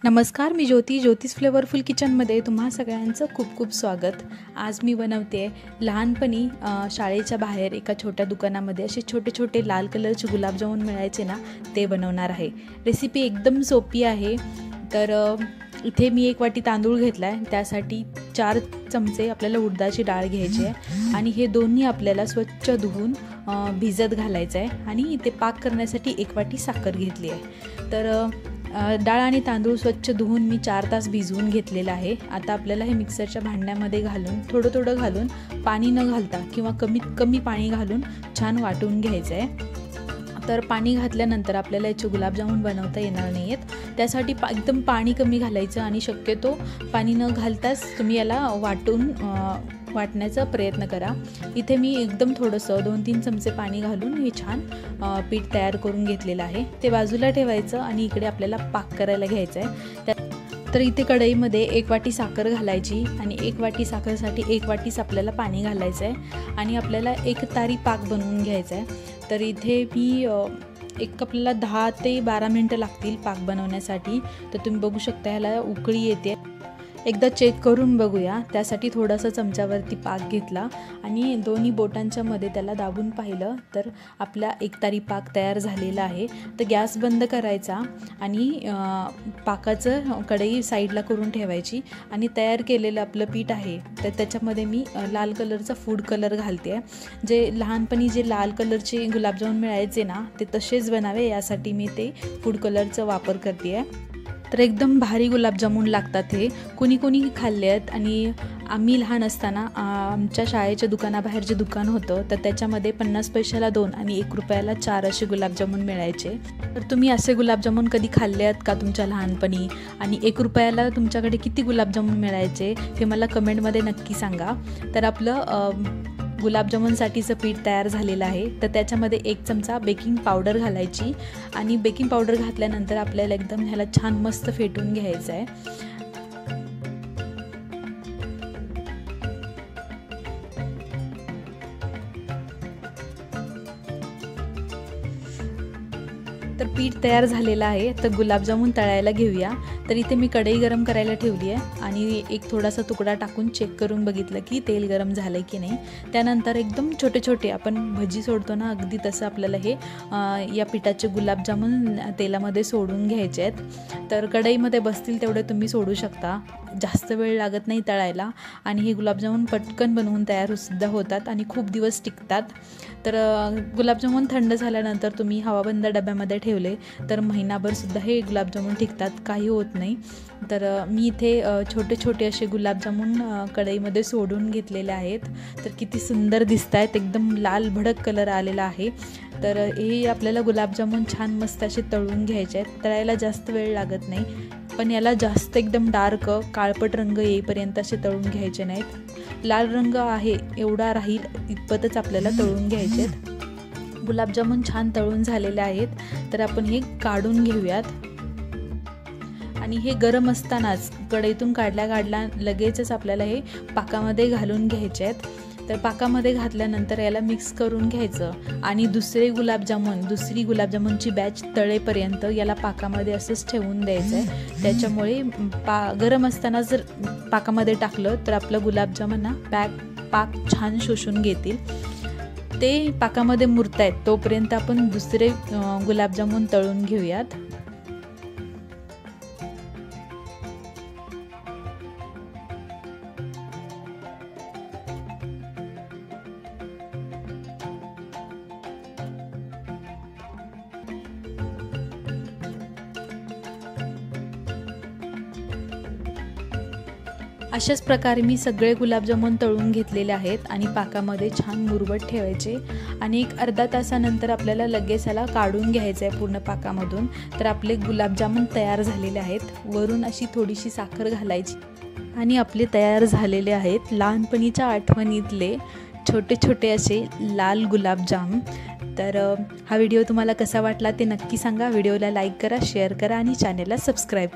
नमस्कार, मी ज्योतिष फ्लेवरफुल किचनमध्ये तुम्हा सगळ्यांचं खूप खूप स्वागत। आज मी बनवते लहानपणी शाळेच्या बाहेर एका छोट्या दुकानामध्ये असे छोटे छोटे लाल कलरचे गुलाबजामुन मिळायचे ना, ते बनवणार आहे। रेसिपी एकदम सोपी आहे। तर इथे मी एक वाटी तांदूळ घेतला आहे, त्यासाठी 4 चमचे आपल्याला उडदाची डाळ घ्यायची आहे आणि हे दोन्ही आपल्याला स्वच्छ धुवून भिजत घालायचं आहे आणि इथे पाक करण्यासाठी 1 वाटी साखर घेतली आहे। तर डाळ आणि तांदूळ स्वच्छ धुवून मी 4 तास भिजवून घेतलेला आहे। आता आपल्याला हे मिक्सरच्या भांड्यामध्ये घालून थोडं घालून पाणी न घालता किंवा कमीत कमी पाणी घालून छान वाटून घ्यायचं आहे। तर पाणी घातल्यानंतर आपल्याला याचे गुलाबजामुन बनवता येणार नाहीत, त्यासाठी एकदम पाणी कमी घालायचं आणि शक्यतो पाणी न घालताच तुम्ही याला वाटण्याचा प्रयत्न करा। इथे मी एकदम थोडंसं 2-3 चमचे पाणी घालून हे छान पीठ तयार करून घेतलेलं आहे। ते बाजूला ठेवायचं आणि इकडे आपल्याला पाक करायला घ्यायचा आहे। तर इथे कढईमध्ये 1 वाटी साखर घालायची आणि 1 वाटी साखरेसाठी 1 वाटीच आपल्याला पाणी घालायचं आहे आणि आपल्याला एक तारी पाक बनवून घ्यायचा आहे। तर इथे मी आपल्याला 10 ते 12 मिनिटं लागतील पाक बनवण्यासाठी। तर तुम्ही बघू शकता ह्याला उकळी येते, एकदा चेक करून बघूया। त्यासाठी थोडासा चमच्यावरती पाक घेतला आणि दोन्ही बोटांच्या मध्ये त्याला दाबून पाहिलं तर आपला 1 तारी पाक तयार झालेला आहे। तर गॅस बंद करायचा आणि पाकाचं कढई साईडला करून ठेवायची आणि तयार केलेलं आपलं पीठ आहे तर त्याच्यामध्ये मी लाल कलरचा फूड कलर घालते। जे लहानपणी जे लाल कलरचे गुलाबजामुन मिळायचे ना, ते तसेच बनावे यासाठी मी ते फूड कलरचा वापर करते आहे। तर एकदम भारी गुलाबजामुन लागतात हे। कोणी खाल्ले आहेत आणि आम्ही लहान असताना आमच्या शाळेच्या दुकानाबाहेर जे दुकान होतं तर त्याच्यामध्ये 50 पैशाला 2 आणि 1 रुपयाला 4 असे गुलाबजामुन मिळायचे। तर तुम्ही असे गुलाबजामुन कधी खाल्ले आहेत का तुमच्या लहानपणी, आणि 1 रुपयाला तुमच्याकडे किती गुलाबजामुन मिळायचे हे मला कमेंटमध्ये नक्की सांगा। तर आपलं गुलाबजामुनसाठीचं पीठ तयार झालेलं आहे। तर त्याच्यामध्ये 1 चमचा बेकिंग पावडर घालायची आणि बेकिंग पावडर घातल्यानंतर आपल्याला एकदम ह्याला छान मस्त फेटून घ्यायचं आहे। तर पीठ तयार झालेलं आहे। तर गुलाबजामुन तळायला घेऊया। तर इथे मी कढई गरम करायला ठेवली आहे आणि एक थोडासा तुकडा टाकून चेक करून बघितलं की तेल गरम झालं की नाही। त्यानंतर एकदम छोटे छोटे आपण भजी सोडतो ना, अगदी तसं आपल्याला हे या पिठाचे गुलाबजामुन तेलामध्ये सोडून घ्यायचे आहेत। तर कढईमध्ये बसतील तेवढे तुम्ही सोडू शकता, जास्त वेळ लागत नाही तळायला आणि हे गुलाबजामुन पटकन बनवून तयार सुद्धा होतात आणि खूप दिवस टिकतात। तर गुलाबजामुन थंड झाल्यानंतर तुम्ही हवाबंद डब्यामध्ये ठेवले तर महिनाभर सुद्धा हे गुलाबजामुन टिकतात, काही होत नाही। तर मी इथे छोटे छोटे असे गुलाबजामुन कढईमध्ये सोडून घेतलेले आहेत। तर किती सुंदर दिसत आहेत, एकदम लाल भडक कलर आलेला आहे। तर हे आपल्याला गुलाबजामुन छान मस्त असे तळून घ्यायचे आहेत। तळायला जास्त वेळ लागत नाही, पण याला जास्त एकदम डार्क काळपट रंग येईपर्यंत असे तळून घ्यायचे नाहीत। लाल रंग आहे एवढा राहील इतपतच आपल्याला तळून घ्यायचे आहेत। गुलाबजामुन छान तळून झालेले आहेत। तर आपण हे काढून घेऊयात आणि हे गरम असतानाच कढईतून काढल्या लगेचच आपल्याला हे पाकामध्ये घालून घ्यायचे आहेत। तर पाकामध्ये घातल्यानंतर याला मिक्स करून घ्यायचं आणि दुसरी गुलाबजामुनची बॅच तळेपर्यंत याला पाकामध्ये असंच ठेवून द्यायचं आहे। त्याच्यामुळे गरम असताना जर पाकामध्ये टाकलं तर आपलं गुलाबजामुन पाक छान शोषून घेतील। ते पाकामध्ये मुरतायत तोपर्यंत आपण दुसरे गुलाबजामुन तळून घेऊयात। अशाच प्रकारे मी सगळे गुलाबजामुन तळून घेतलेले आहेत आणि पाकामध्ये छान मुरवत ठेवायचे आणि एक अर्धा तासानंतर आपल्याला लगेच याला काढून घ्यायचं आहे पूर्ण पाकामधून। तर आपले गुलाबजामुन तयार झालेले आहेत। वरून अशी थोडीशी साखर घालायची आणि आपले तयार झालेले आहेत लहानपणीच्या आठवणीतले छोटे छोटे असे लाल गुलाबजाम। तर हा व्हिडिओ तुम्हाला कसा वाटला ते नक्की सांगा। व्हिडिओला लाईक करा, शेअर करा आणि चॅनलला सबस्क्राईब करा।